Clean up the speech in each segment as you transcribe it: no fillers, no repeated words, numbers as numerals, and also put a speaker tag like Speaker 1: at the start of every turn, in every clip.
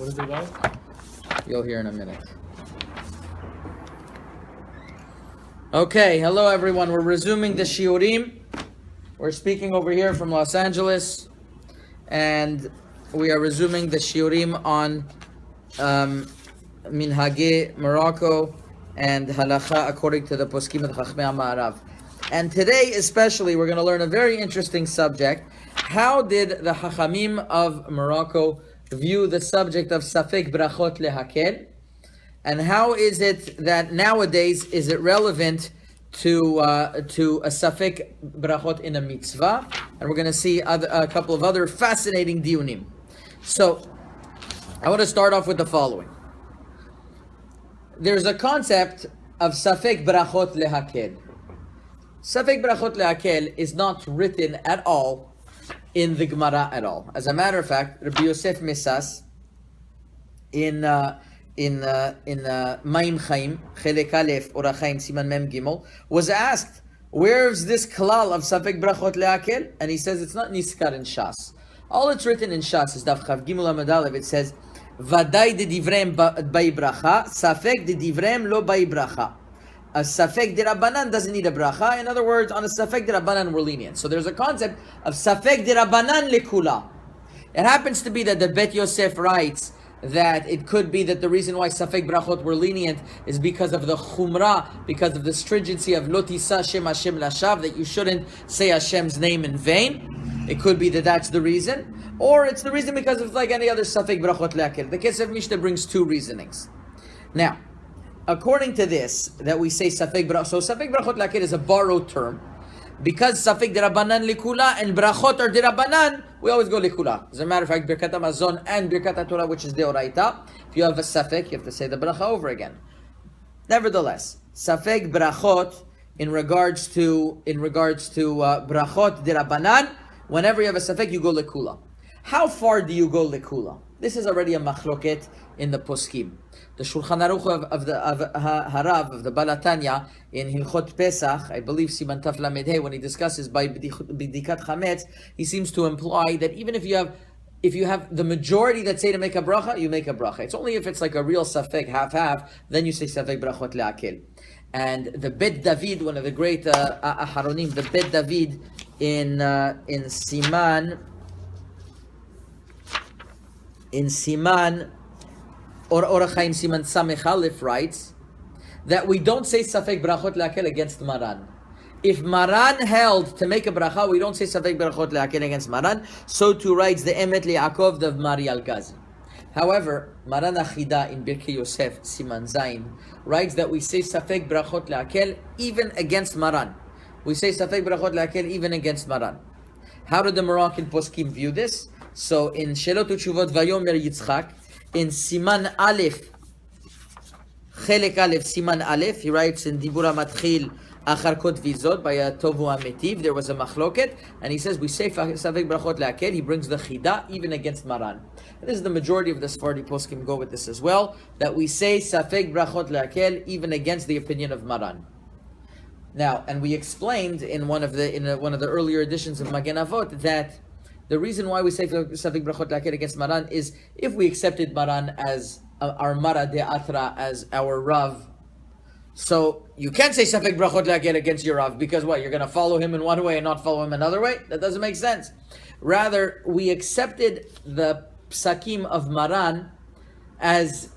Speaker 1: What is it about?
Speaker 2: You'll hear in a minute. Okay, hello everyone. We're resuming the Shiurim. We're speaking over here from Los Angeles, and we are resuming the Shiurim on Minhage Morocco and Halacha according to the Poskim of Chachmei HaMa'arav. And today especially we're going to learn a very interesting subject. How did the Chachamim of Morocco view the subject of Safek, Berakhot, Lehakel? And how is it that nowadays is it relevant to a Safek Berakhot in a mitzvah? And we're going to see a couple of other fascinating diunim. So I want to start off with the following. There's a concept of Safek Berakhot Lehakel. Safek Berakhot Lehakel is not written at all in the Gemara at all. As a matter of fact, Rabbi Yosef Mesas in Maim Chaim, Chelek Aleph, Ora Chaim, Siman Mem Gimel, was asked, where's this klal of Safek Berakhot Lehakel? And he says it's not Niskar in Shas. All it's written in Shas is Daf Chav Gimel Amud Aleph. It says, Vadai de divrem bai bracha, Safek de divrem lo bai bracha. A Safek de Rabbanan doesn't need a bracha. In other words, on a Safek de Rabbanan we're lenient. So there's a concept of Safek de Rabbanan lekula. It happens to be that the Bet Yosef writes that it could be that the reason why Safek Berachot were lenient is because of the Chumrah, because of the stringency of Lo Tisa Shem Hashem Lashav, that you shouldn't say Hashem's name in vain. It could be that that's the reason. Or it's the reason because of like any other Safek Berachot Lehakel. The Kesef Mishnah brings two reasonings. Now, according to this, that we say Safek Berachot, so Safek Berachot Lehakel is a borrowed term. Because Safek de Rabbanan likula and Berachot are de Rabbanan, we always go likula. As a matter of fact, Birkat HaMazon and Birkat HaTorah, which is deoraita, if you have a Safek, you have to say the bracha over again. Nevertheless, Safek Berachot in regards to Berachot de Rabbanan, whenever you have a Safek, you go likula. How far do you go likula? This is already a machloket in the poskim. The Shulchan Aruch of the Harav of the Balatanya in Hilchot Pesach, I believe Siman Taf Lamed Hey, when he discusses by B'dikat Chametz, he seems to imply that even if you have the majority that say to make a bracha, you make a bracha. It's only if it's like a real Safek half, then you say Safek Berachot Lehakel. And the Bet David, one of the great Aharonim, the Bet David in Siman Ora Chaim Siman Samech Aleph writes that we don't say Safek Berachot Lehakel against Maran. If Maran held to make a bracha, we don't say Safek Berachot Lehakel against Maran. So too writes the Emet Li'akov of Mari Al-Ghazi. However, Maran Achida in Birkei Yosef Siman Zayin writes that we say Safek Berachot Lehakel even against Maran. We say Safek Berachot Lehakel even against Maran. How did the Moroccan poskim view this? So in Shelot Uchuvot Vayomer Yitzchak, in Siman Aleph, Chelek Aleph, Siman Aleph, he writes in Dibura Matchil Achar Kot Vizot by a Tovu HaMetiv, there was a machloket, and he says we say Safek Berachot Lehakel, he brings the Chida even against Maran. And this is the majority of the Sephardi poskim go with this as well, that we say Safek Berachot Lehakel even against the opinion of Maran. Now, and we explained in one of the earlier editions of Magen Avot that the reason why we say Safek Berachot Lehakel against Maran is if we accepted Maran as our Mara de Atra, as our Rav. So you can't say Safek Berachot Lehakel against your Rav, because what, you're going to follow him in one way and not follow him another way? That doesn't make sense. Rather, we accepted the Psakim of Maran as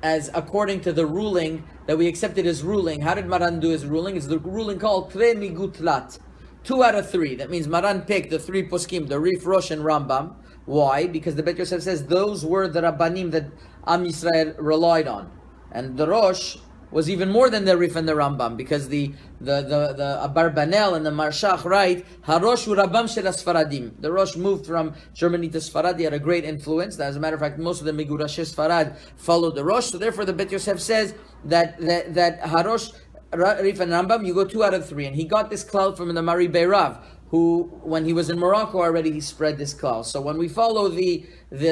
Speaker 2: according to the ruling, that we accepted his ruling. How did Maran do his ruling? It's the ruling called Tre Migutlat. 2 out of 3. That means Maran picked the 3 poskim, the Rif, Rosh, and Rambam. Why? Because the Bet Yosef says those were the Rabbanim that Am Yisrael relied on. And the Rosh was even more than the Rif and the Rambam, because the Abarbanel and the Marshach write, Harosh u Rabbam shel Sfaradim. The Rosh moved from Germany to Sfarad. He had a great influence. As a matter of fact, most of the Megurashei Sfarad followed the Rosh. So therefore the Bet Yosef says that Harosh, Rif and Rambam, you go 2 out of 3. And he got this cloud from the Mari Beirav, who, when he was in Morocco already, he spread this cloud. So when we follow this Trei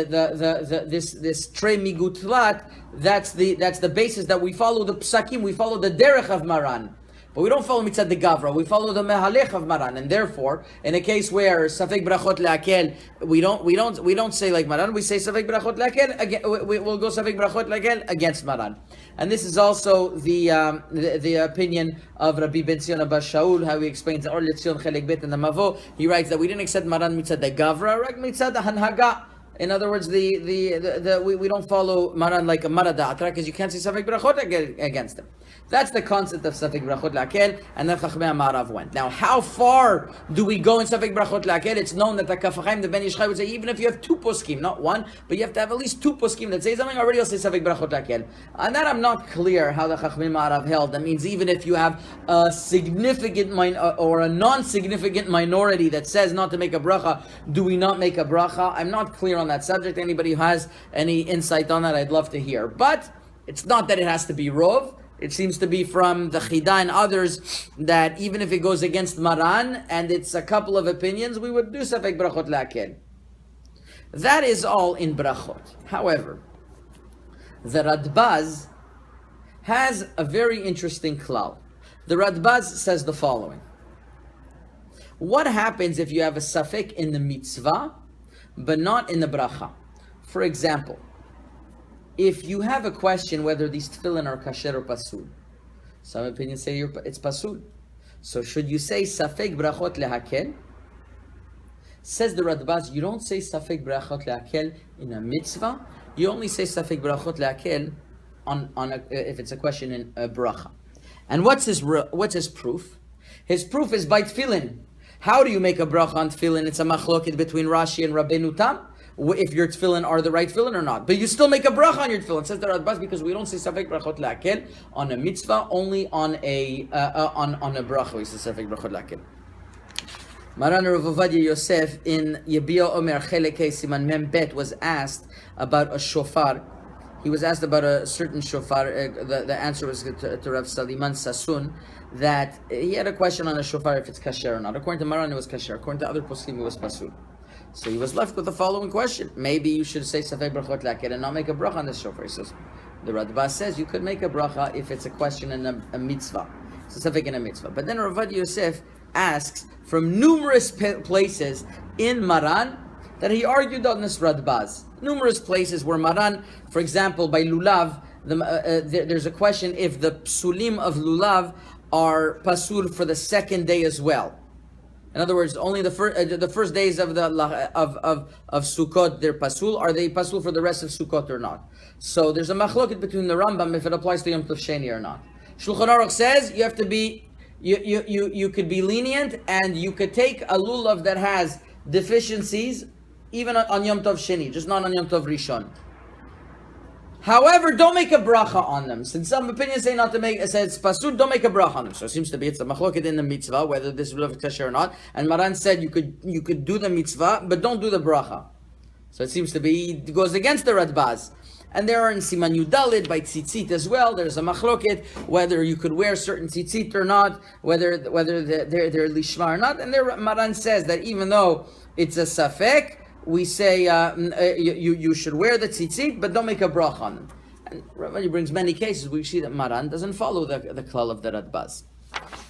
Speaker 2: Migutlat, that's the basis that we follow the Psakim, we follow the Derech of Maran. But we don't follow mitzad the gavra. We follow the mehalech of Maran, and therefore, in a case where Safek Berakhot Lehakel, we don't say like Maran. We say Safek Berakhot Lehakel. We'll go Safek Berakhot Lehakel against Maran, and this is also the opinion of Rabbi Ben Zion Abba Shaul, how he explains the Or Letzion Chelek Bet in the Mavo. He writes that we didn't accept Maran mitzad the gavra, right? Mitzad the hanhaga. In other words, we don't follow Maran like a Marada because you can't say Safek Berakhot against him. That's the concept of Safek Berakhot Lehakel, and then Chachmei Ma'arav went. Now, how far do we go in Safek Berakhot Lehakel? It's known that the Kaf HaChaim, the Ben Ish Chai would say, even if you have two poskim, not one, but you have to have at least two poskim that say something, already you'll say Safek Berakhot Lehakel. And that I'm not clear how the Chachmei Ma'arav held. That means even if you have a significant or a non-significant minority that says not to make a bracha, do we not make a bracha? I'm not clear on that subject. Anybody who has any insight on that, I'd love to hear. But it's not that it has to be Rov. It seems to be from the Chida and others that even if it goes against Maran and it's a couple of opinions, we would do Safek Berakhot Lehakel. That is all in Berachot. However, the Radbaz has a very interesting klal. The Radbaz says the following. What happens if you have a Safek in the mitzvah, but not in the bracha? For example, if you have a question whether these tefillin are kasher or pasul, some opinions say it's pasul. So should you say Safek Berakhot Lehakel? Says the Radbaz, you don't say Safek Berakhot Lehakel in a mitzvah. You only say Safek Berakhot Lehakel if it's a question in a bracha. And what's his proof? His proof is by tefillin. How do you make a bracha on tefillin? It's a machloket between Rashi and Rabbeinu Tam, if your tefillin are the right tefillin or not. But you still make a bracha on your tefillin. Says the Radbaz, because we don't say Safek Berakhot Lehakel on a mitzvah, only on a bracha. We say Safek Berakhot Lehakel. Maran Rav Ovadia Yosef in Yebiyah Omer Chelekei Siman Mem Bet was asked about a shofar. He was asked about a certain shofar. The answer was to Rav Saliman Sasun, that he had a question on a shofar if it's kasher or not. According to Maran, it was kasher. According to other poskim, it was pasul. So he was left with the following question. Maybe you should say Safek Berakhot Lehakel and not make a bracha on this shofar. He says, the Radbaz says you could make a bracha if it's a question in a mitzvah. It's a Safek in a mitzvah. But then Rav Ovadia Yosef asks from numerous places in Maran that he argued on this Radbaz. Numerous places where Maran, for example, by Lulav, there's a question if the psulim of Lulav are pasul for the second day as well. In other words, only the first days of Sukkot they're pasul. Are they pasul for the rest of Sukkot or not? So there's a machloket between the Rambam if it applies to Yom Tov Sheni or not. Shulchan Aruch says you have to be you could be lenient and you could take a lulav that has deficiencies even on Yom Tov Sheni, just not on Yom Tov Rishon. However, don't make a bracha on them. Since some opinions say not to make, it says pasud, don't make a bracha on them. So it seems to be it's a machloket in the mitzvah whether this lulav is kasher or not. And Maran said you could do the mitzvah, but don't do the bracha. So it seems to be it goes against the Radbaz. And there are in Siman Yudalid by tzitzit as well. There's a machloket whether you could wear certain tzitzit or not, whether they're lishma or not. And there Maran says that even though it's a safek, we say you should wear the tzitzit, but don't make a bracha on them. And Rabbi brings many cases. We see that Maran doesn't follow the klal of the Radbaz.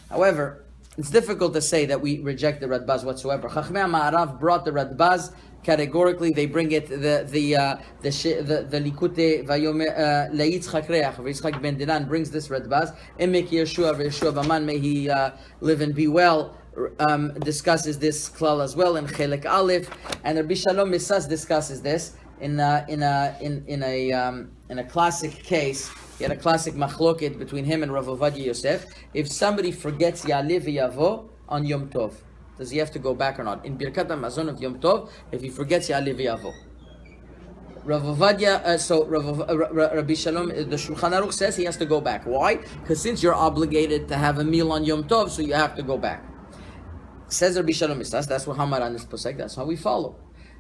Speaker 2: However, it's difficult to say that we reject the Radbaz whatsoever. Chachmei Ma'arav brought the Radbaz categorically. They bring it the Likute Vayome LaYitzchak Reach. Yitzchak ben Dinan brings this Radbaz. Emek Yeshua v'Yeshua Baman, may he live and be well. Discusses this klal as well in Chelek Aleph, and Rabbi Shalom Misas discusses this in a classic case. He had a classic machloket between him and Rav Ovadia Yosef. If somebody forgets Ya'aleh v'Yavo on Yom Tov, does he have to go back or not? In Birkat HaMazon of Yom Tov, if he forgets Ya'aleh v'Yavo. Rav Ovadia, Rabbi Shalom, the Shulchan Aruch says he has to go back. Why? Because since you're obligated to have a meal on Yom Tov, so you have to go back. Says Rabbi Shalom Misas, that's what Hamaran is posek, that's how we follow.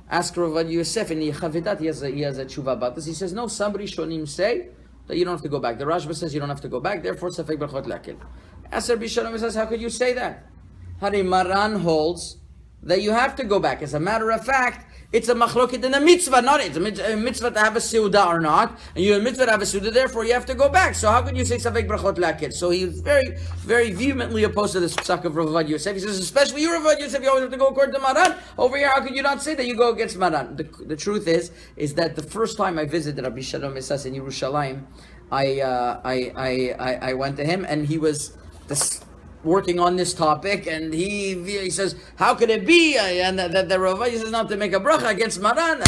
Speaker 2: Ask Rav Ovadia Yosef in Yechavedat, he has a tshuva about this. He says, no, somebody shonim say that you don't have to go back. The Rashba says you don't have to go back, therefore Safek Berakhot Lehakel. Ask Rabbi Shalom Misas, how could you say that? Hari Maran holds that you have to go back. As a matter of fact, It's a machloket in a mitzvah, not it's a mitzvah to have a seuda or not, and you're a mitzvah to have a seuda, therefore you have to go back. So how can you say Safek Berakhot Lehakel? So he was very, very vehemently opposed to this psak of Rav Yosef. He says, especially you, Rav Yosef, you always have to go according to Maran. Over here, how could you not say that you go against Maran? The truth is that the first time I visited Rabbi Shalom Esas in Yerushalayim, I went to him, and he was working on this topic, and he says, how could it be and that the Rabbi says not to make a bracha against Maran?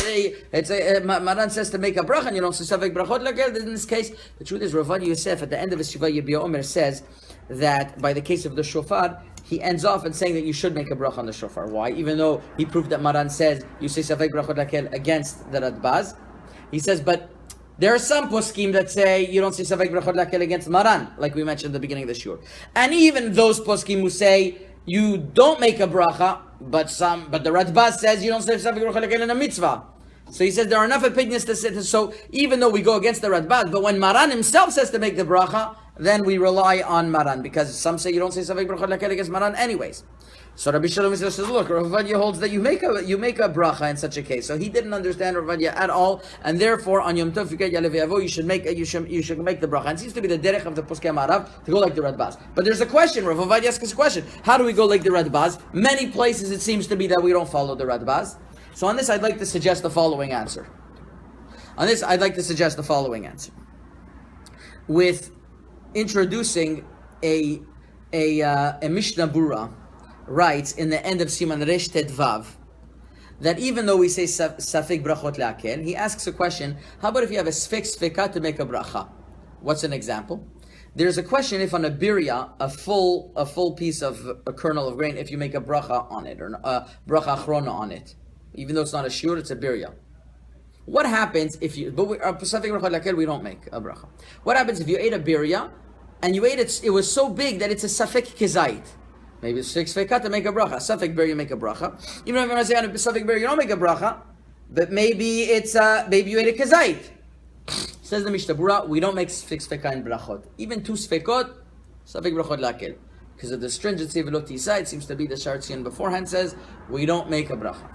Speaker 2: Maran says to make a bracha, and you don't say Safek Berakhot Lehakel. In this case, the truth is, Rav Yosef at the end of his Shiva Yebia Omer says that by the case of the shofar, he ends off in saying that you should make a bracha on the shofar. Why? Even though he proved that Maran says you say Safek Berakhot Lehakel against the Radbaz, he says, but there are some poskim that say you don't say Safek Berakhot Lehakel against Maran, like we mentioned at the beginning of the shiur. And even those poskim who say you don't make a bracha, but the Radbaz says you don't say Safek Berakhot Lehakel in a mitzvah. So he says there are enough opinions to say this. So even though we go against the Radbaz, but when Maran himself says to make the bracha, then we rely on Maran, because some say you don't say Safek Berakhot Lehakel against Maran anyways. So Rabbi Shalom says, look, Rav Ovadia holds that you make a bracha in such a case. So he didn't understand Rav Ovadia at all, and therefore on Yom Tov you should make the bracha. And it seems to be the derech of the Poskei Marav to go like the Radbaz. But there's a question. Rav Ovadia asks a question: how do we go like the Radbaz? Many places it seems to be that we don't follow the Radbaz. So on this, I'd like to suggest the following answer. With introducing a Mishnah Bura writes in the end of Siman Resh Tet Vav that even though we say Safek Berakhot Lehakel, he asks a question: how about if you have a Sfeka to make a bracha? What's an example? There's a question if on a birya, a full piece of a kernel of grain, if you make a bracha on it, or a bracha achrona on it, even though it's not a shiur, it's a birya. What happens if you? But Safek Berakhot Lehakel we don't make a bracha. What happens if you ate a birya and you ate it? It was so big that it's a Safek Kezait. Maybe it's Sfeka to make a bracha. Safek ber you make a bracha. Even if you want to say on a Safek ber you don't make a bracha, but maybe it's maybe you ate a kezait. Says the Mishnah Bura, we don't make Sfeka in brachot. Even two Sfekot, Safek Berakhot Lehakel. Because of the stringency of Elot Yisai, it seems to be the Shartzian beforehand says, we don't make a bracha.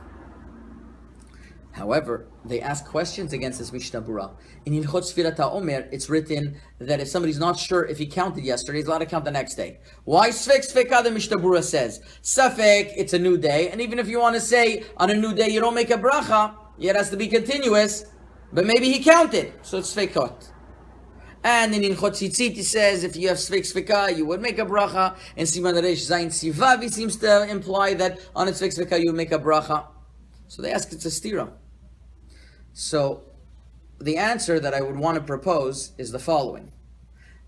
Speaker 2: However, they ask questions against this Mishnah Bura. In Hilchot Sfirat HaOmer, it's written that if somebody's not sure if he counted yesterday, he's allowed to count the next day. Why Sfeka, the Mishnah Bura says? Safek, it's a new day, and even if you want to say on a new day you don't make a bracha, it has to be continuous, but maybe he counted, so it's Sfekot. And in Hilchot Tzitzit, he says if you have Sfeka, you would make a bracha. In Siman Resh Zayin Sivav, he seems to imply that on a Sfeka you would make a bracha. So they ask, it's a stira. So the answer that I would want to propose is the following: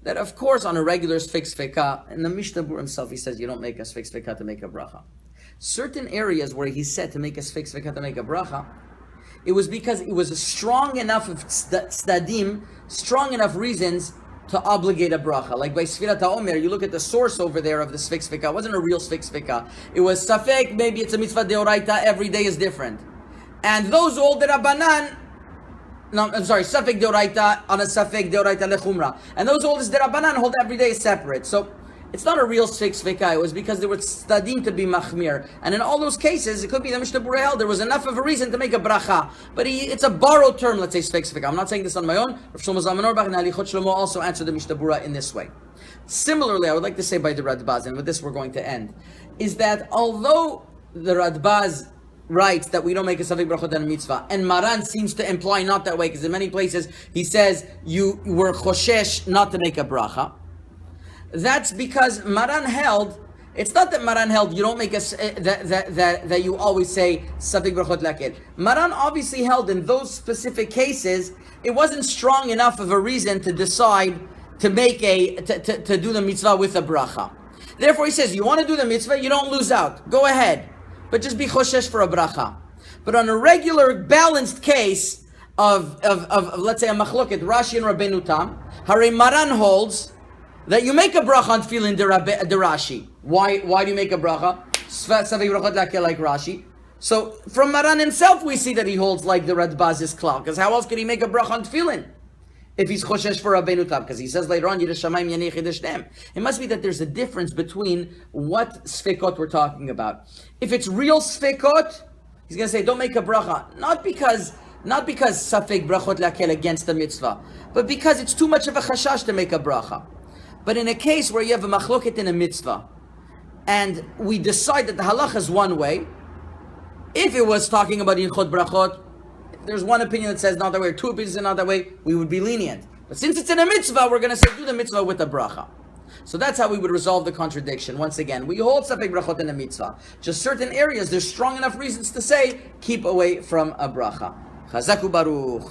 Speaker 2: that of course on a regular Sfeka, and the Mishnah Bura himself, he says you don't make a Sfeka to make a bracha. Certain areas where he said to make a Sfeka to make a bracha, it was because it was a strong enough of tzadim, strong enough reasons to obligate a bracha. Like by Sfirat HaOmer, you look at the source over there of the Sfeka. It wasn't a real Sfeka. It was Safek, maybe it's a mitzvah deoraita, every day is different. And those all the Rabbanan, Safek deoraita on a Safek deoraita lechumra. And those all the Rabbanan hold every day is separate. So it's not a real Sfeka. It was because there were tzadim to be machmir. And in all those cases, it could be the Mishnah Bura held there was enough of a reason to make a bracha. But it's a borrowed term, let's say Sfeka. I'm not saying this on my own. Rav Shlomo Zalman Auerbach and Halichot Shlomo also answered the Mishnah Bura in this way. Similarly, I would like to say by the Radbaz, and with this we're going to end, is that although the Radbaz writes that we don't make a Safek Berakhot and a mitzvah, and Maran seems to imply not that way, because in many places he says you were choshesh not to make a bracha. That's because Maran held, it's not that Maran held you don't make a that you always say Safek Berakhot Lehakel. Maran obviously held in those specific cases it wasn't strong enough of a reason to decide to make to do the mitzvah with a bracha. Therefore he says you want to do the mitzvah, you don't lose out, go ahead, but just be choshesh for a bracha. But on a regular balanced case of let's say a machloket Rashi and Rabbeinu Tam, Hare Maran holds that you make a bracha on tefillin de Rashi. Why do you make a bracha? Safek Berakhot Lehakel like Rashi. So from Maran himself we see that he holds like the Radbaz's klal. Because how else could he make a bracha on tefillin if he's choshesh for Rabbeinu Tam? Because he says later on, Yiras Shamayim Yanei Chidesh Dem. It must be that there's a difference between what Sfekot we're talking about. If it's real Sfekot, He's going to say, don't make a bracha. Not because Safek Berakhot Lehakel against the mitzvah, but because it's too much of a chashash to make a bracha. But in a case where you have a machloket in a mitzvah, and we decide that the halacha is one way, if it was talking about Yichot Berakhot, there's one opinion that says not that way, or two opinions that not that way, we would be lenient. But since it's in a mitzvah, we're going to say do the mitzvah with a bracha. So that's how we would resolve the contradiction. Once again, we hold Safek Berakhot in a mitzvah. Just certain areas, there's strong enough reasons to say, keep away from a bracha. Chazaku Baruch.